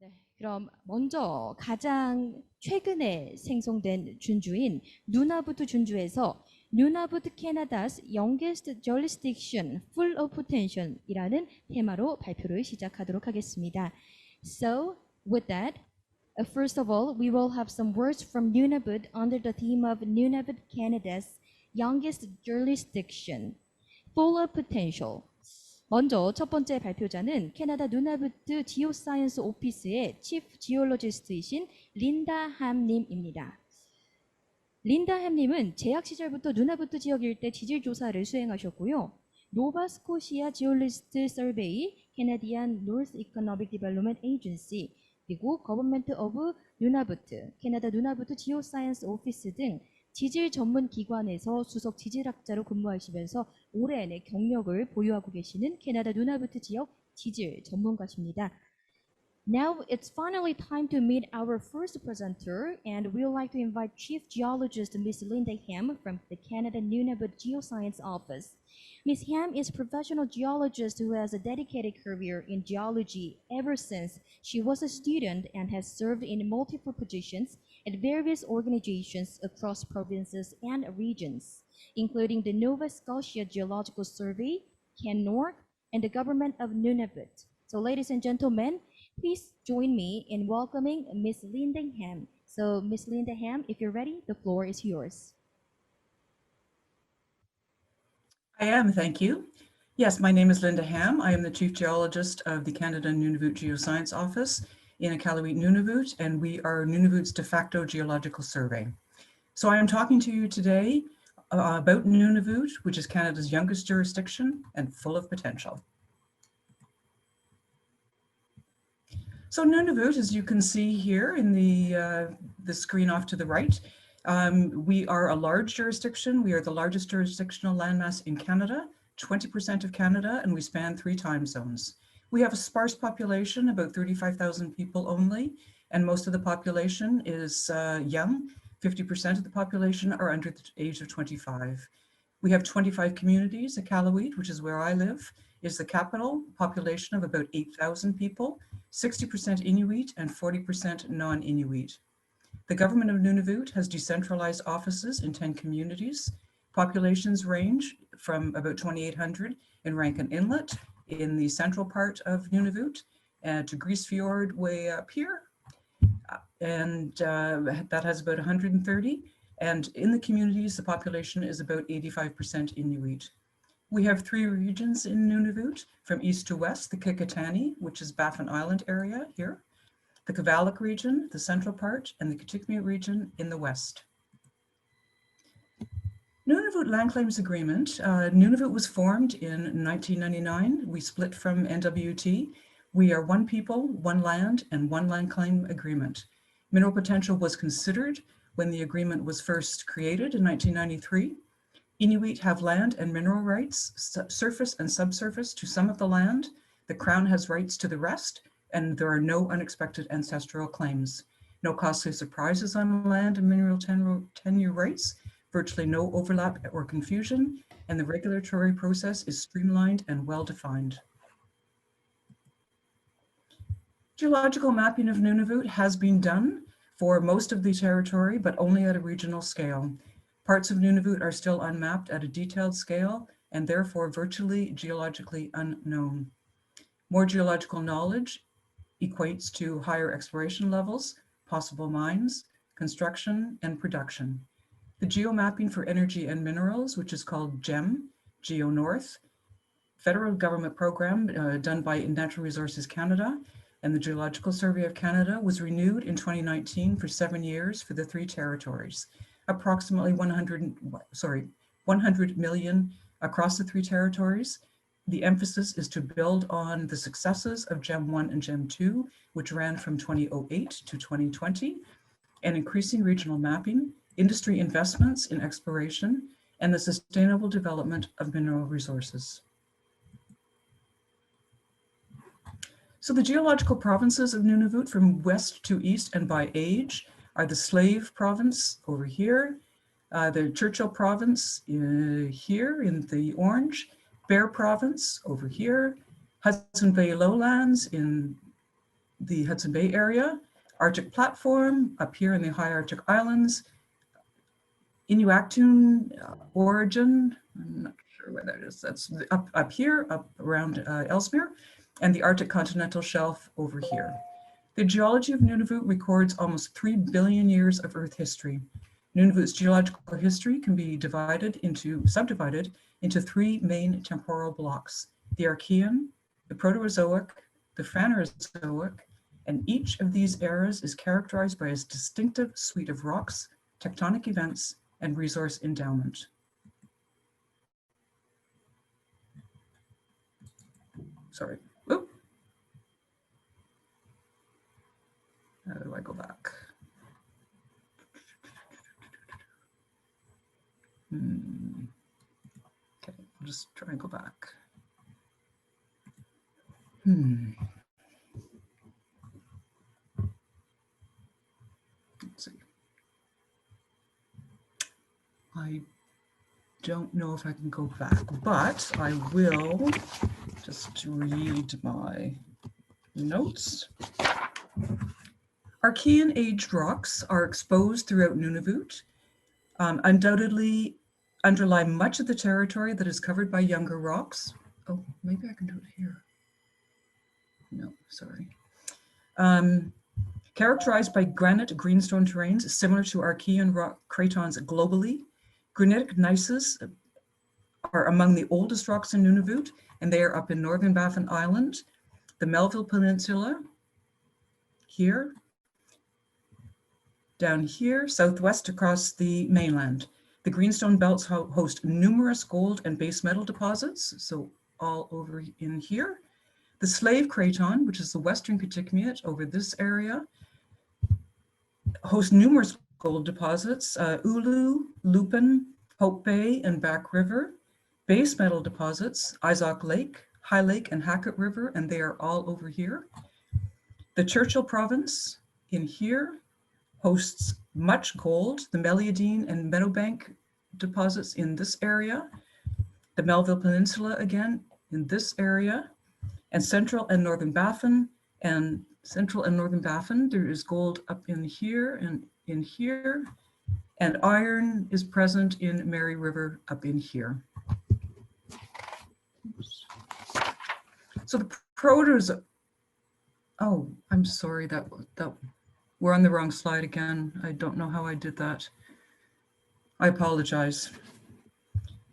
네, 그럼 먼저 가장 최근에 생성된 준주인 누나부트 준주에서 누나부트 캐나다's youngest jurisdiction full of potential 이라는 테마로 발표를 시작하도록 하겠습니다. So, with that, first of all, we will have some words from Nunavut under the theme of Nunavut Canada's youngest jurisdiction full of potential. 먼저 첫 번째 발표자는 캐나다 누나부트 지오사이언스 오피스의 치프 지올로지스트이신 린다 함님입니다. 린다 함님은 재학 시절부터 누나부트 지역 일대 지질 조사를 수행하셨고요. 노바스코시아 지올리스트 서베이, 캐나디안 노스 이코노믹 디벨롭먼트 에이전시, 그리고 거버먼트 오브 누나부트, 캐나다 누나부트 지오사이언스 오피스 등 지질 전문 기관에서 수석 지질학자로 근무하시면서 올해 경력을 보유하고 계시는 캐나다 누나부트 지역 지질 전문가십니다. Now it's finally time to meet our first presenter, and we would like to invite Chief Geologist Ms. Linda Ham from the Canada Nunavut Geoscience Office. Ms. Ham is a professional geologist who has a dedicated career in geology ever since she was a student and has served in multiple positions at various organizations across provinces and regions, including the Nova Scotia Geological Survey, CanNorth, and the government of Nunavut. So ladies and gentlemen, please join me in welcoming Ms. Linda Ham. So Ms. Linda Ham, if you're ready, the floor is yours. I am, thank you. Yes, my name is Linda Ham. I am the Chief Geologist of the Canada Nunavut Geoscience Office in Iqaluit, Nunavut, and we are Nunavut's de facto geological survey. So I am talking to you today about Nunavut, which is Canada's youngest jurisdiction and full of potential. So Nunavut, as you can see here in the screen off to the right, we are a large jurisdiction. We are the largest jurisdictional landmass in Canada, 20% of Canada, and we span 3 time zones. We have a sparse population, about 35,000 people only, and most of the population is young. 50% of the population are under the age of 25. We have 25 communities. Iqaluit, which is where I live, is the capital, population of about 8,000 people, 60% Inuit and 40% non-Inuit. The government of Nunavut has decentralized offices in 10 communities. Populations range from about 2,800 in Rankin Inlet in the central part of Nunavut to Grise Fjord way up here. And that has about 130. And in the communities, the population is about 85% Inuit. We have 3 regions in Nunavut, from east to west, the Kikitani, which is Baffin Island area here, the Kavalik region, the central part, and the Kitikmeot region in the west. Nunavut Land Claims Agreement. Nunavut was formed in 1999. We split from NWT. We are one people, one land, and one land claim agreement. Mineral potential was considered when the agreement was first created in 1993. Inuit have land and mineral rights, surface and subsurface to some of the land. The Crown has rights to the rest, and there are no unexpected ancestral claims. No costly surprises on land and mineral tenure rights, virtually no overlap or confusion, and the regulatory process is streamlined and well-defined. Geological mapping of Nunavut has been done for most of the territory, but only at a regional scale. Parts of Nunavut are still unmapped at a detailed scale and therefore virtually geologically unknown. More geological knowledge equates to higher exploration levels, possible mines, construction, and production. The geomapping for energy and minerals, which is called GEM, GeoNorth, federal government program done by Natural Resources Canada, and the Geological Survey of Canada was renewed in 2019 for 7 years for the 3 territories. Approximately 100 million across the 3 territories. The emphasis is to build on the successes of GEM 1 and GEM 2, which ran from 2008 to 2020, and increasing regional mapping, industry investments in exploration, and the sustainable development of mineral resources. So the geological provinces of Nunavut from west to east and by age are the Slave province over here, the Churchill province here in the orange, Bear province over here, Hudson Bay lowlands in the Hudson Bay area, Arctic platform up here in the high Arctic islands, Inuktitut origin, I'm not sure where that is, that's up here, up around Ellesmere, and the Arctic continental shelf over here. The geology of Nunavut records almost 3 billion years of Earth history. Nunavut's geological history can be subdivided into 3 main temporal blocks: the Archean, the Proterozoic, the Phanerozoic, and each of these eras is characterized by a distinctive suite of rocks, tectonic events, and resource endowment. Sorry. Whoop. How do I go back? Okay, I'll just try and go back. Let's see. I don't know if I can go back, but I will just read my notes. Archean aged rocks are exposed throughout Nunavut, undoubtedly underlie much of the territory that is covered by younger rocks. Oh, maybe I can do it here. No, sorry. Characterized by granite greenstone terrains similar to Archean rock cratons globally, granitic gneisses are among the oldest rocks in Nunavut, and they are up in northern Baffin Island, the Melville Peninsula, here, down here, southwest across the mainland. The greenstone belts host numerous gold and base metal deposits, so all over in here. The Slave Craton, which is the western Kitikmeot over this area, hosts numerous gold deposits, Ulu, Lupin, Hope Bay, and Back River. Base metal deposits, Izok Lake, High Lake, and Hackett River, and they are all over here. The Churchill Province in here hosts much gold, the Meliadine and Meadowbank deposits in this area, the Melville Peninsula again in this area, and central and northern Baffin. And central and northern Baffin, there is gold up in here and in here, and iron is present in Mary River up in here. So the Proterozoic, oh, I'm sorry, that we're on the wrong slide again. I don't know how I did that. I apologize.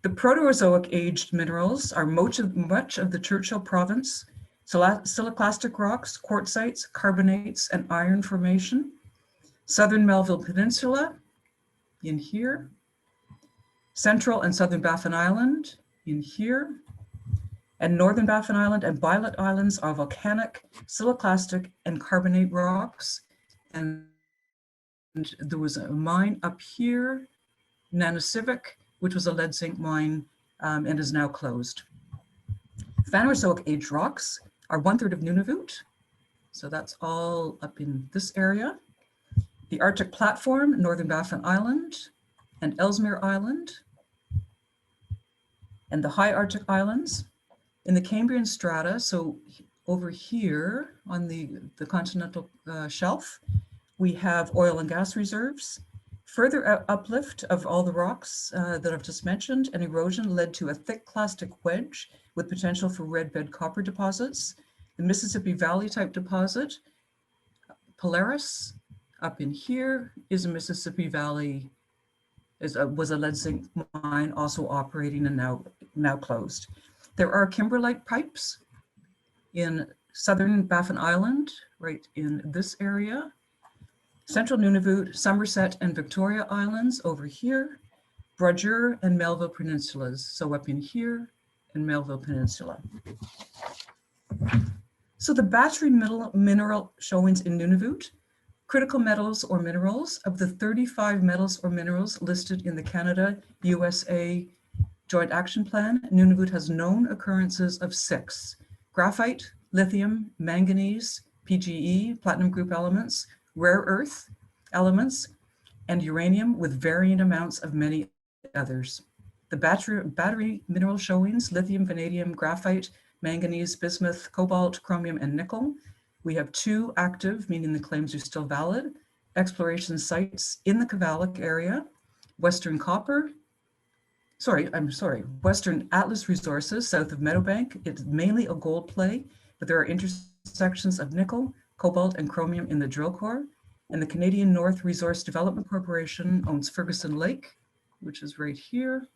The Proterozoic aged minerals are much of the Churchill Province, siliclastic rocks, quartzites, carbonates, and iron formation. Southern Melville Peninsula in here. Central and southern Baffin Island in here. And northern Baffin Island and Bylot Islands are volcanic, siliclastic, and carbonate rocks. And there was a mine up here, Nanisivik, which was a lead zinc mine and is now closed. Phanerozoic aged rocks are 1/3 of Nunavut. So that's all up in this area. The Arctic platform, northern Baffin Island and Ellesmere Island, and the high Arctic islands. In the Cambrian strata, so over here on the continental shelf, we have oil and gas reserves. Further uplift of all the rocks that I've just mentioned, and erosion led to a thick clastic wedge with potential for red bed copper deposits. The Mississippi Valley type deposit, Polaris, up in here is a Mississippi Valley, was a lead zinc mine also operating and now closed. There are kimberlite pipes in southern Baffin Island, right in this area. Central Nunavut, Somerset, and Victoria Islands over here. Brodeur and Melville Peninsulas, so up in here and Melville Peninsula. So the battery mineral showings in Nunavut, critical metals or minerals. Of the 35 metals or minerals listed in the Canada-USA Joint Action Plan, Nunavut has known occurrences of 6: graphite, lithium, manganese, PGE, platinum group elements, rare earth elements, and uranium with varying amounts of many others. The battery mineral showings, lithium, vanadium, graphite, manganese, bismuth, cobalt, chromium, and nickel, We have 2 active, meaning the claims are still valid, exploration sites in the Kavalik area, Western Atlas Resources south of Meadowbank. It's mainly a gold play, but there are intersections of nickel, cobalt, and chromium in the drill core. And the Canadian North Resource Development Corporation owns Ferguson Lake, which is right here.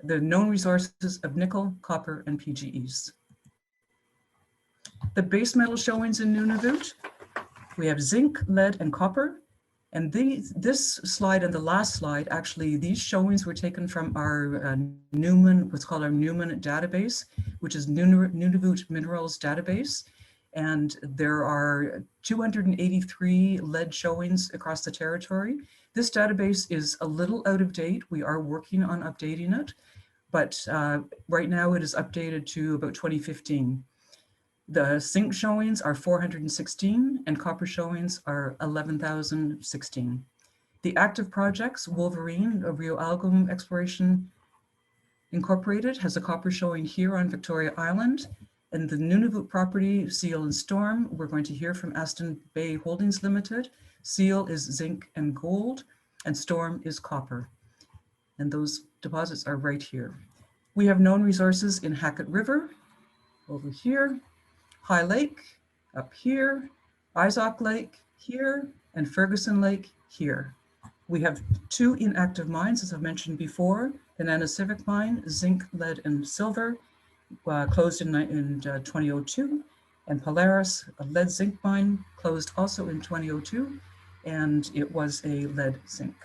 The known resources of nickel, copper, and PGEs. The base metal showings in Nunavut, we have zinc, lead, and copper. And this slide and the last slide, actually, these showings were taken from our Newman, what's called our Newman database, which is Nunavut Minerals database. And there are 283 lead showings across the territory. This database is a little out of date. We are working on updating it, but right now it is updated to about 2015. The zinc showings are 416 and copper showings are 11,016. The active projects, Wolverine, a Rio Algum Exploration Incorporated, has a copper showing here on Victoria Island. And the Nunavut property, Seal and Storm, we're going to hear from Aston Bay Holdings Limited. Seal is zinc and gold, and Storm is copper. And those deposits are right here. We have known resources in Hackett River, over here, High Lake, up here, Izok Lake, here, and Ferguson Lake, here. We have 2 inactive mines, as I've mentioned before, the Nanisivik mine, zinc, lead, and silver, closed in 2002, and Polaris, a lead zinc mine, closed also in 2002, and it was a lead zinc.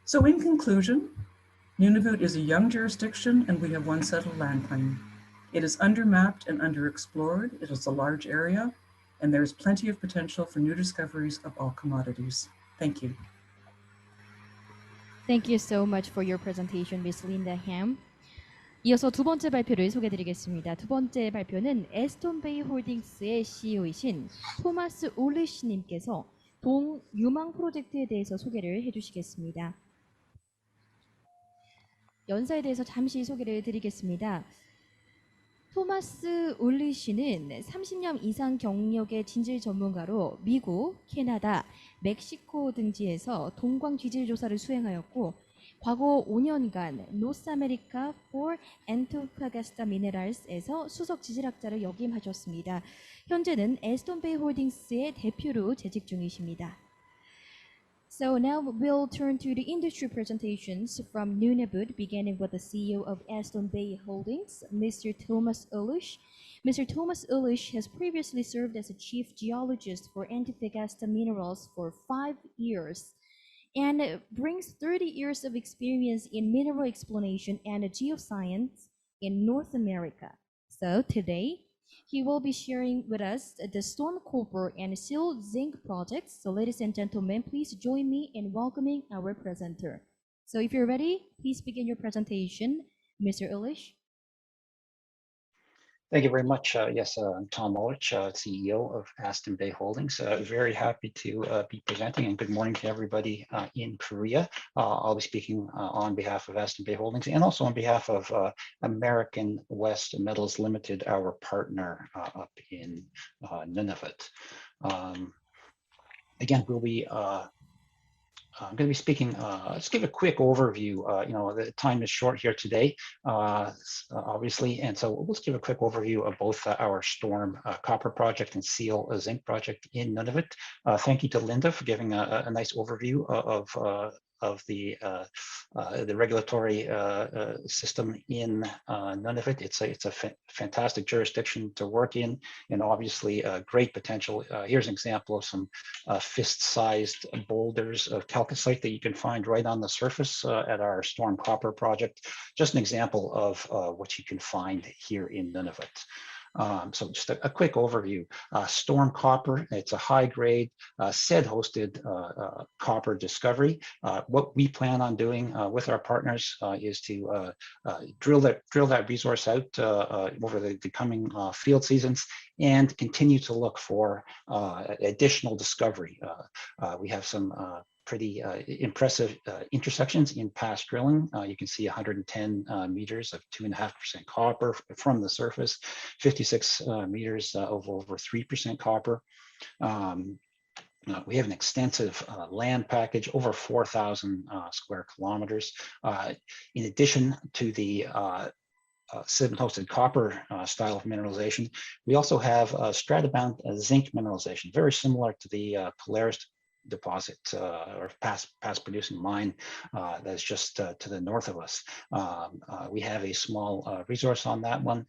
So in conclusion, Nunavut is a young jurisdiction and we have 1 settled land claim. It is undermapped and underexplored. It is a large area and there's plenty of potential for new discoveries of all commodities. Thank you. Thank you so much for your presentation, Ms. Linda Ham. 이어서 2번째 발표를 소개드리겠습니다. 2번째 발표는 에스톤베이 홀딩스의 CEO이신 토마스 올리시님께서 동 유망 프로젝트에 대해서 소개를 해주시겠습니다. 연사에 대해서 잠시 소개를 드리겠습니다. 토마스 올리시는 30년 이상 경력의 진질 전문가로 미국, 캐나다, 멕시코 등지에서 동광 지질 조사를 수행하였고 과거 5년간 노스 아메리카 for Antofagasta Minerals에서 수석 지질학자를 역임하셨습니다. 현재는 에스톤베이 홀딩스의 대표로 재직 중이십니다. So now we'll turn to the industry presentations from Nunavut, beginning with the CEO of Aston Bay Holdings, Mr. Thomas Ullish. Mr. Thomas Ullish has previously served as a chief geologist for Antofagasta Minerals for 5 years and brings 30 years of experience in mineral exploration and geoscience in North America. So today, he will be sharing with us the Storm Copper and Seal Zinc projects. So ladies and gentlemen, please join me in welcoming our presenter. So if you're ready, please begin your presentation, Mr. Ullish. Thank you very much. Yes, I'm Tom Ullich, CEO of Aston Bay Holdings. Very happy to be presenting, and good morning to everybody in Korea. I'll be speaking on behalf of Aston Bay Holdings and also on behalf of American West Metals Limited, our partner up in Nunavut. Again, we'll be I'm going to be speaking, let's give a quick overview. The time is short here today, obviously, and so let's give a quick overview of both our Storm copper project and Seal zinc project in Nunavut. Thank you to Linda for giving a nice overview of the regulatory system in Nunavut. It's a fantastic jurisdiction to work in, and obviously great potential. Here's an example of some fist-sized boulders of calcite that you can find right on the surface at our Storm Copper project. Just an example of what you can find here in Nunavut. So just a quick overview. Storm Copper, it's a high-grade, SED-hosted copper discovery. What we plan on doing with our partners is to drill that resource out over the coming field seasons and continue to look for additional discovery. We have some pretty impressive intersections in past drilling. You can see 110 meters of 2.5% copper from the surface, 56 meters of over 3% copper. We have an extensive land package, over 4,000 square kilometers. In addition to the sediment-hosted copper style of mineralization, we also have stratabound zinc mineralization, very similar to the Polaris deposit or past producing mine that's just to the north of us. We have a small resource on that one.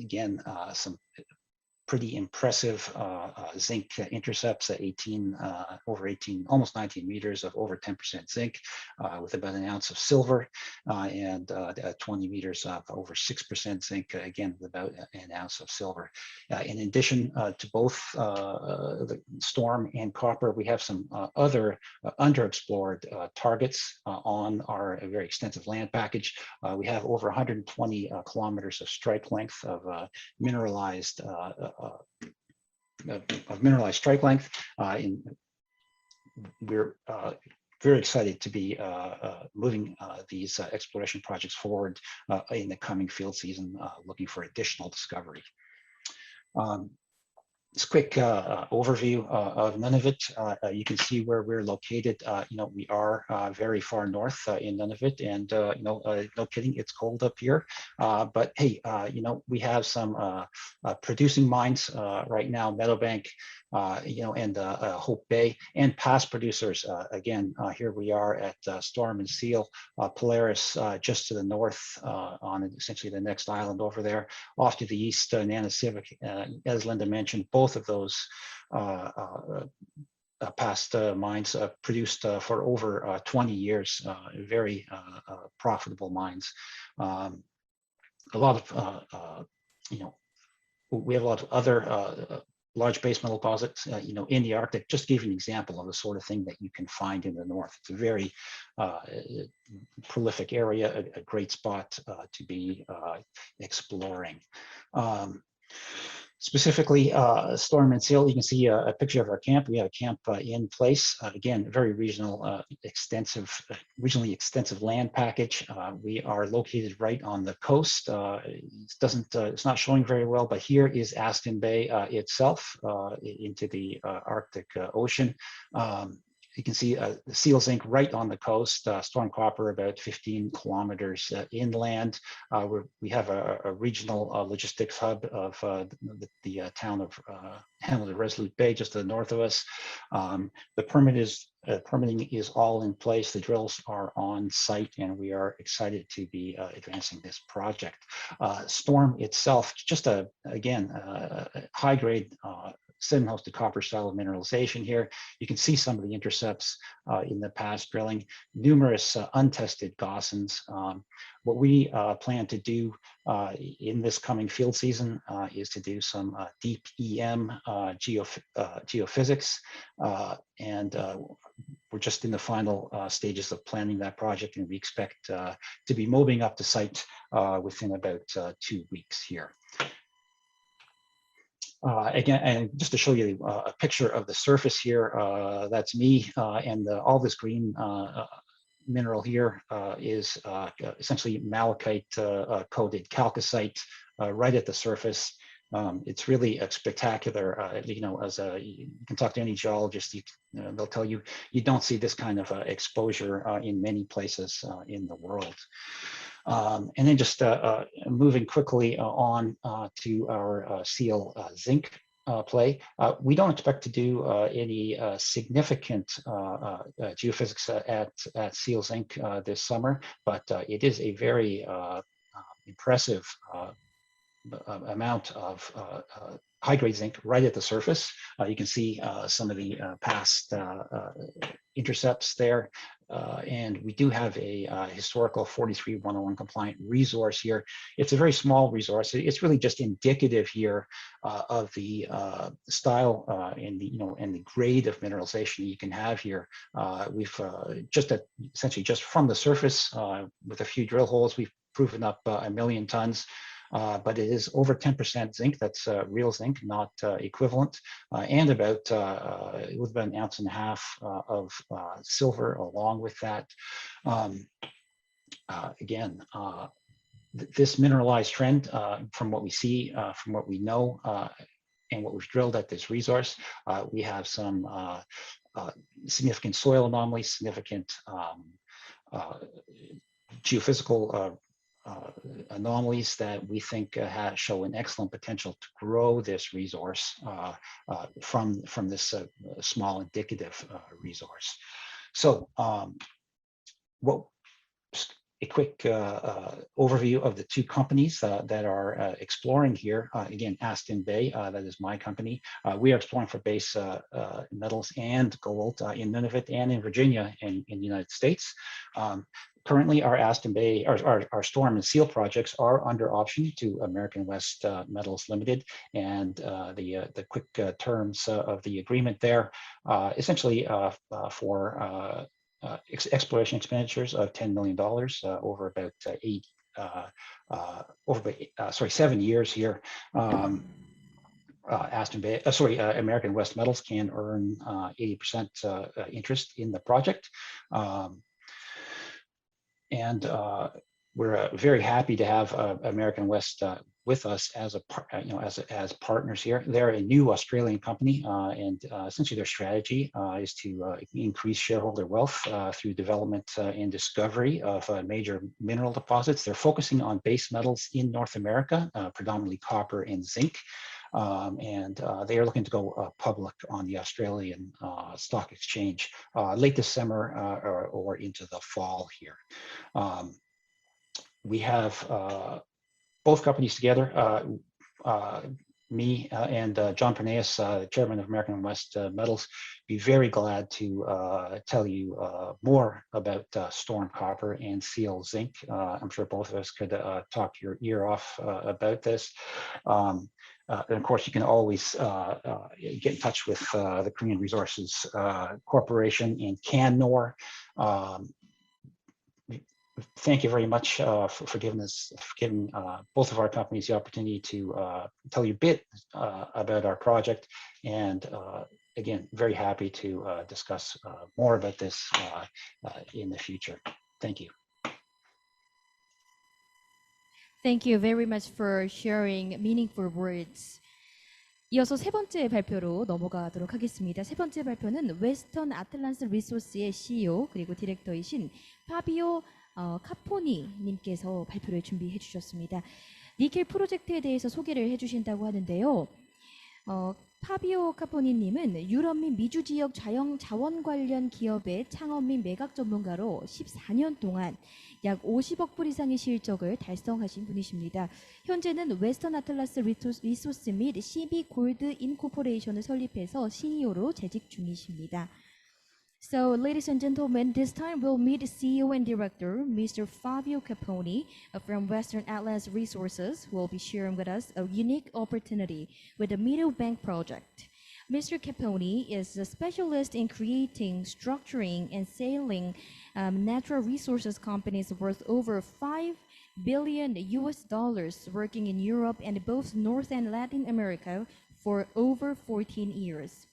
Again, some pretty impressive zinc intercepts at over 18, almost 19 meters of over 10% zinc, with about an ounce of silver, and 20 meters of over 6% zinc, again with about an ounce of silver. In addition to both the storm and copper, we have some other underexplored targets on our very extensive land package. We have over 120 kilometers of strike length of mineralized strike length. We're very excited to be moving these exploration projects forward in the coming field season, looking for additional discovery. Just a quick overview of Nunavut. You can see where we're located. We are very far north in Nunavut, and no kidding, it's cold up here. But hey, we have some producing mines right now, Meadowbank, and Hope Bay, and past producers. Again, here we are at Storm and Seal, Polaris just to the north on essentially the next island over there. Off to the east, Nanisivik, as Linda mentioned, both of those past mines produced for over 20 years, very profitable mines. A lot of, we have a lot of other large base metal deposits, in the Arctic. Just to give you an example of the sort of thing that you can find in the north. It's a very prolific area, a great spot to be exploring. Specifically, Storm and Seal, you can see a picture of our camp. We have a camp in place. Again, very regionally extensive land package. We are located right on the coast. It's not showing very well, but here is Aston Bay itself into the Arctic Ocean. You can see the Seal zinc right on the coast, Storm copper about 15 kilometers inland. We have a regional logistics hub of the town of Hamilton Resolute Bay, just to the north of us. The permitting is all in place. The drills are on site, and we are excited to be advancing this project. Storm itself, just again, high grade sediment-hosted copper style of mineralization here. You can see some of the intercepts in the past drilling, numerous untested gaussons. What we plan to do in this coming field season is to do some deep EM geophysics, and we're just in the final stages of planning that project, and we expect to be moving up to site within about 2 weeks here. Again, and just to show you a picture of the surface here, that's me, and all this green mineral here is essentially malachite coated chalcocite right at the surface. It's really a spectacular, as you can talk to any geologist, they'll tell you, you don't see this kind of exposure in many places in the world. And then just moving quickly on to our Seal zinc play. We don't expect to do any significant geophysics at Seal zinc this summer, but it is a very impressive amount of high-grade zinc right at the surface. You can see some of the past intercepts there. And we do have a historical 43-101 compliant resource here. It's a very small resource. It's really just indicative here of the style and the grade of mineralization you can have here. We've essentially just from the surface with a few drill holes, we've proven up 1 million tons but it is over 10% zinc. That's real zinc, not equivalent, and about with about 1.5 ounces of silver along with that. Again, this mineralized trend, from what we see, from what we know, and what we've drilled at this resource, we have some significant soil anomalies, significant geophysical anomalies that we think show an excellent potential to grow this resource from this small indicative resource. So a quick overview of the two companies that are exploring here. Again, Aston Bay, that is my company. We are exploring for base metals and gold in Nunavut and in Virginia in the United States. Currently, our Aston Bay, our Storm and Seal projects are under option to American West Metals Limited, and the quick terms of the agreement there, essentially for exploration expenditures of $10 million over about 7 years here. American West Metals can earn 80% interest in the project. And we're very happy to have American West with us as as partners here. They're a new Australian company, and essentially their strategy is to increase shareholder wealth through development and discovery of major mineral deposits. They're focusing on base metals in North America, predominantly copper and zinc. And they are looking to go public on the Australian Stock Exchange late this summer or into the fall here. We have both companies together, me and John Perneus, chairman of American West Metals, be very glad to tell you more about Storm Copper and Seal Zinc. I'm sure both of us could talk your ear off about this. And of course, you can always get in touch with the Korean Resources Corporation and CanNor. Thank you very much for giving both of our companies the opportunity to tell you a bit about our project. And again, very happy to discuss more about this in the future. Thank you. Thank you very much for sharing meaningful words. 이어서 세 번째 발표로 넘어가도록 하겠습니다. 세 번째 발표는 웨스턴 아틀란스 리소스의 CEO 그리고 디렉터이신 파비오 카포니 님께서 발표를 준비해 주셨습니다. 니켈 프로젝트에 대해서 소개를 해주신다고 하는데요. 파비오 카포니 님은 유럽 및 미주 지역 자원 관련 기업의 창업 및 매각 전문가로 14년 동안 약 50억 불 이상의 실적을 달성하신 분이십니다. 현재는 웨스턴 아틀라스 리소스 및 CB 골드 인코퍼레이션을 설립해서 CEO로 재직 중이십니다. So, ladies and gentlemen, this time we'll meet CEO and Director, Mr. Fabio Caponi from Western Atlas Resources, who will be sharing with us a unique opportunity with the Meadowbank project. Mr. Caponi is a specialist in creating, structuring, and selling natural resources companies worth over $5 billion working in Europe and both North and Latin America for over 14 years.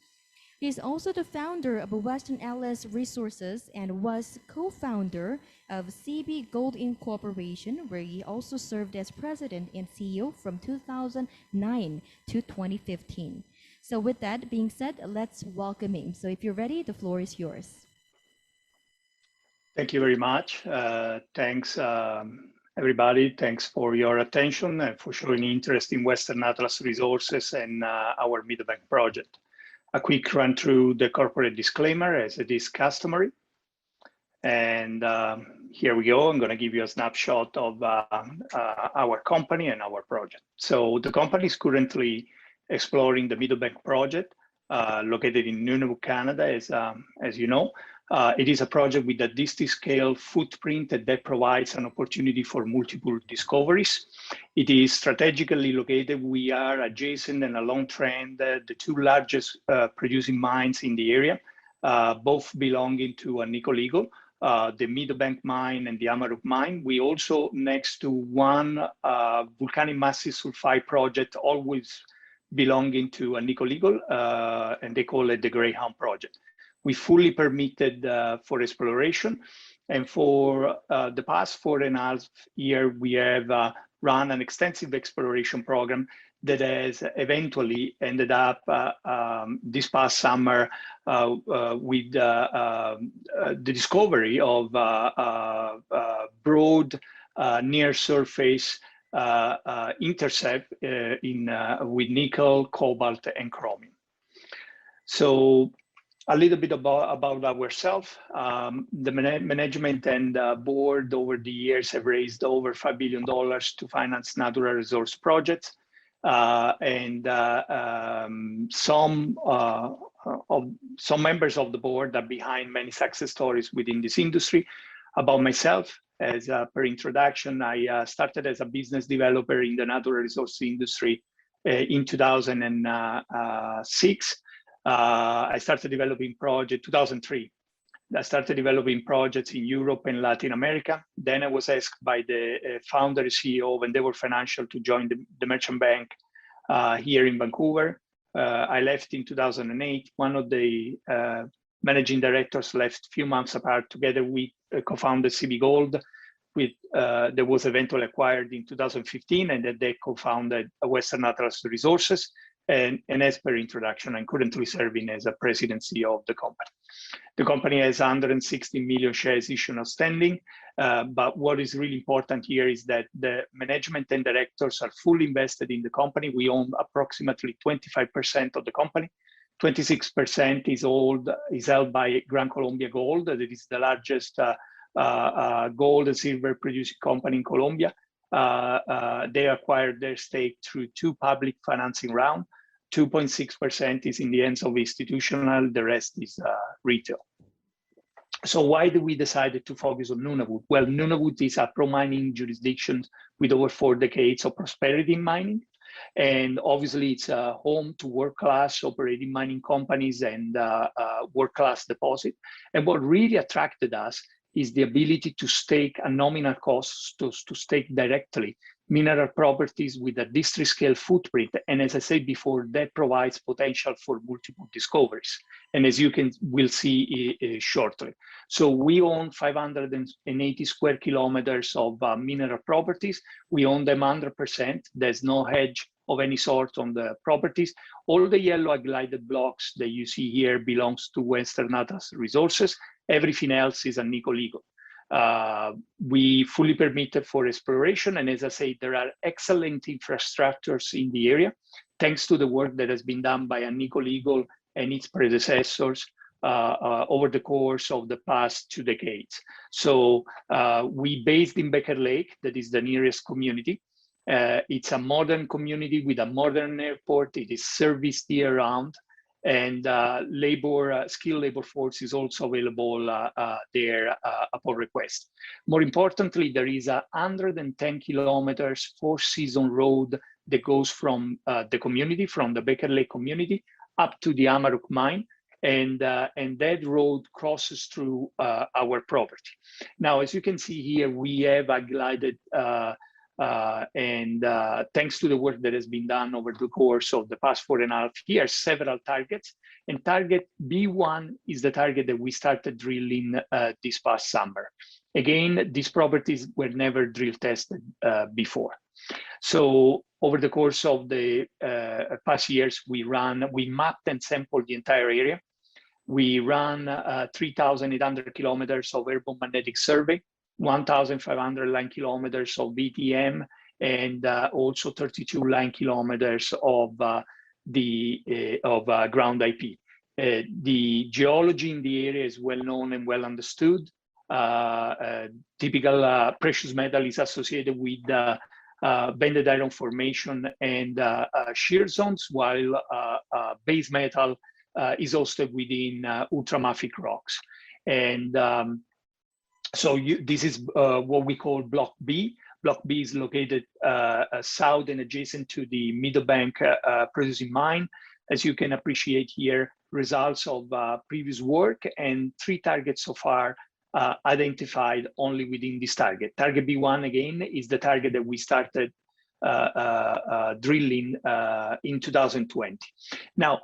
He is also the founder of Western Atlas Resources and was co-founder of CB Gold Incorporation, where he also served as president and CEO from 2009 to 2015. So with that being said, let's welcome him. So if you're ready, the floor is yours. Thank you very much. Thanks, everybody. Thanks for your attention and for showing interest in Western Atlas Resources and our Meadowbank project. A quick run through the corporate disclaimer as it is customary. And here we go. I'm going to give you a snapshot of our company and our project. So the company is currently exploring the Meadowbank project located in Nunavut, Canada, as you know. It is a project with a district-scale footprint that provides an opportunity for multiple discoveries. It is strategically located. We are adjacent and along trend, the two largest producing mines in the area, both belonging to a nickel eagle. the Meadowbank mine and the Amarok mine. We also next to one volcanic massive sulfide project, always belonging to a nickel eagle, and they call it the Greyhound project. We fully permitted for exploration, and for the past 4.5 years, we have run an extensive exploration program that has eventually ended up this past summer with the discovery of broad near surface intercept with nickel, cobalt, and chromium. So a little bit about ourselves. The management and board over the years have raised over $5 billion to finance natural resource projects. And some members of the board are behind many success stories within this industry. About myself, as per introduction, I started as a business developer in the natural resource industry in 2006. I started developing projects 2003. I started developing projects in Europe and Latin America. Then I was asked by the founder and CEO of Endeavor Financial to join the merchant bank here in Vancouver. I left in 2008. One of the managing directors left a few months apart. Together we co-founded CB Gold, that was eventually acquired in 2015, and that they co-founded Western Natural Resources. And as per introduction, I'm currently serving as a presidency of the company. The company has 160 million shares issued outstanding, but what is really important here is that the management and directors are fully invested in the company. We own approximately 25% of the company. 26% is held by Gran Colombia Gold, that is the largest gold and silver producing company in Colombia. They acquired their stake through 2 public financing rounds. 2.6% is in the hands of institutional, the rest is retail. So why did we decide to focus on Nunavut? Well, Nunavut is a pro-mining jurisdiction with over 4 decades of prosperity in mining. And obviously it's a home to world-class operating mining companies and world-class deposit. And what really attracted us is the ability to stake a nominal cost, to stake directly mineral properties with a district scale footprint. And as I said before, that provides potential for multiple discoveries. And as you will see shortly. So we own 580 square kilometers of mineral properties. We own them 100%. There's no hedge of any sort on the properties. All the yellow highlighted blocks that you see here belongs to Western Natural Resources. Everything else is a nickel eagle. We fully permitted for exploration. And as I say, there are excellent infrastructures in the area, thanks to the work that has been done by a nickel eagle and its predecessors over the course of the past 2 decades. So we based in Becker Lake, that is the nearest community. It's a modern community with a modern airport. It is serviced year round. And skilled labor force is also available there upon request. More importantly, there is a 110 kilometers 4-season road that goes from the community, from the Becker Lake community, up to the Amarok mine, and that road crosses through our property. Now, as you can see here, we have glided thanks to the work that has been done over the course of the past 4.5 years, several targets. And target B1 is the target that we started drilling this past summer. Again, these properties were never drill tested before. So over the course of the past years, we mapped and sampled the entire area. We ran 3,800 kilometers of airborne magnetic survey, 1,500 line kilometers of BTM, and also 32 line kilometers of ground IP. The geology in the area is well known and well understood. Typical precious metal is associated with banded iron formation and shear zones, while base metal is hosted within ultramafic rocks. And so this is what we call Block B. Block B is located south and adjacent to the Meadowbank producing mine. As you can appreciate here, results of previous work and 3 targets so far identified only within this target. Target B1, again, is the target that we started drilling in 2020. Now,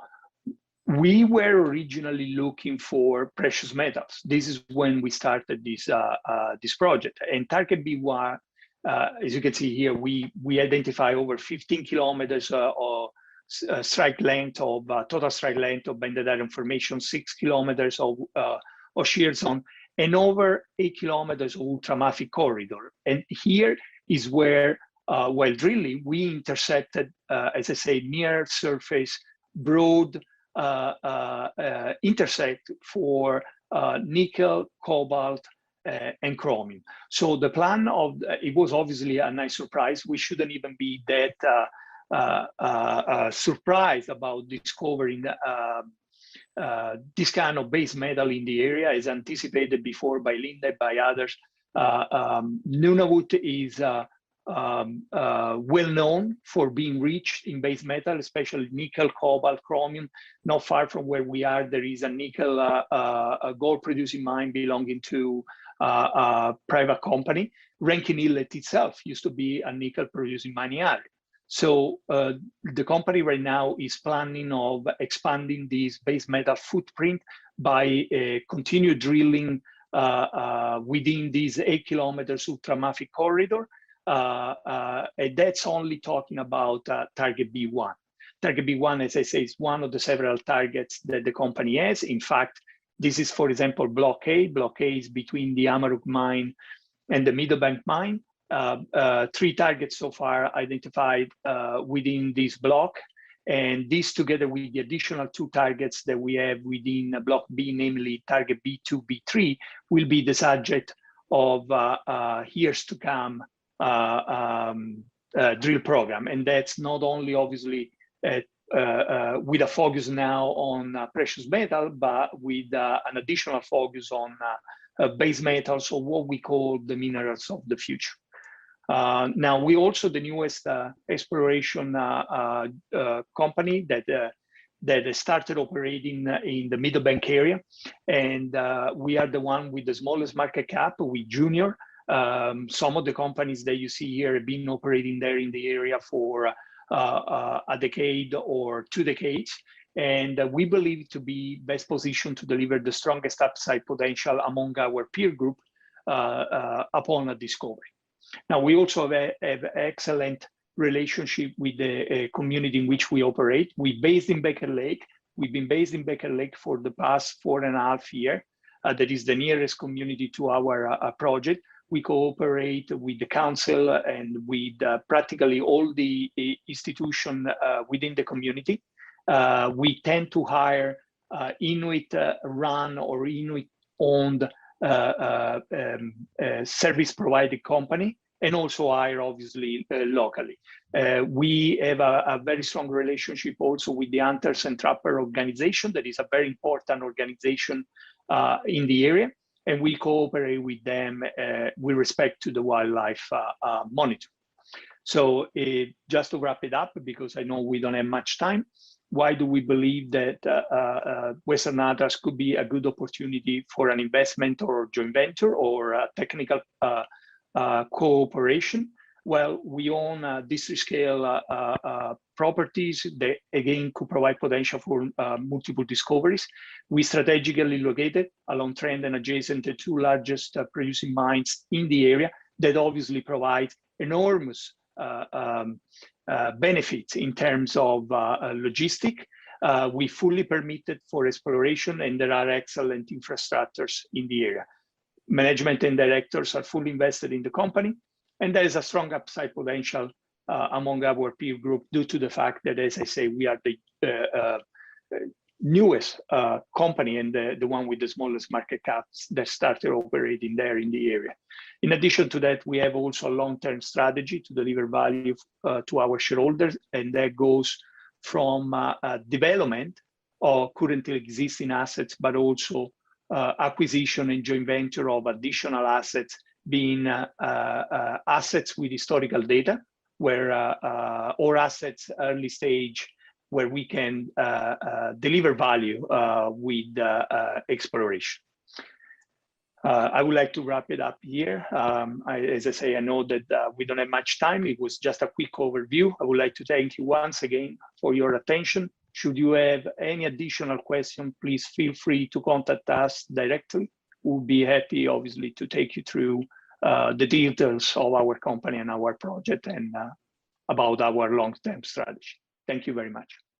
we were originally looking for precious metals. This is when we started this project. And target B1, as you can see here, we identify over 15 kilometers of strike length of total strike length of banded iron formation, 6 kilometers of shear zone, and over 8 kilometers of ultramafic corridor. And here is where, while drilling, we intersected, as I say, near surface, broad intersect for nickel, cobalt, and chromium. So the plan of it was obviously a nice surprise. We shouldn't even be that surprised about discovering this kind of base metal in the area, as anticipated before by Linda, by others. Nunavut is well known for being rich in base metal, especially nickel, cobalt, chromium. Not far from where we are, there is a nickel a gold producing mine belonging to a private company. Rankin Inlet itself used to be a nickel producing mining area. So the company right now is planning of expanding this base metal footprint by continued drilling within these 8 kilometers ultramafic corridor. And that's only talking about target B1. Target B1, as I say, is one of the several targets that the company has. In fact, this is, for example, Block A. Block A is between the Amaruk mine and the Meadowbank mine. 3 targets so far identified within this block. And this, together with the additional 2 targets that we have within Block B, namely target B2, B3, will be the subject of years to come drill program. And that's not only obviously with a focus now on precious metal, but with an additional focus on base metals, or what we call the minerals of the future. Now, we also the newest exploration company that started operating in the Meadowbank area, and we are the one with the smallest market cap, with Junior. Some of the companies that you see here have been operating there in the area for a decade or 2 decades. And we believe to be best positioned to deliver the strongest upside potential among our peer group upon a discovery. Now, we also have excellent relationship with the community in which we operate. We're based in Baker Lake. We've been based in Baker Lake for the past 4.5 years. That is the nearest community to our project. We cooperate with the council and with practically all the institutions within the community. We tend to hire Inuit-run or Inuit-owned service provided company, and also hire obviously locally. We have a very strong relationship also with the Hunters and Trapper organization. That is a very important organization in the area, and we cooperate with them with respect to the wildlife monitoring. So just to wrap it up, because I know we don't have much time, why do we believe that Western Atlas could be a good opportunity for an investment or joint venture or a technical cooperation? Well, we own district scale properties that again could provide potential for multiple discoveries. We strategically located along trend and adjacent to 2 largest producing mines in the area that obviously provide enormous benefits in terms of logistic. We fully permitted for exploration, and there are excellent infrastructures in the area. Management and directors are fully invested in the company, and there is a strong upside potential among our peer group due to the fact that, as I say, we are the newest company and the one with the smallest market caps that started operating there in the area. In addition to that, we have also a long-term strategy to deliver value to our shareholders, and that goes from development of currently existing assets, but also acquisition and joint venture of additional assets, being assets with historical data, where or assets early stage, where we can deliver value with exploration. I would like to wrap it up here. As I say, I know that we don't have much time. It was just a quick overview. I would like to thank you once again for your attention. Should you have any additional question, please feel free to contact us directly. We'll be happy, obviously, to take you through the details of our company and our project and about our long-term strategy. Thank you very much.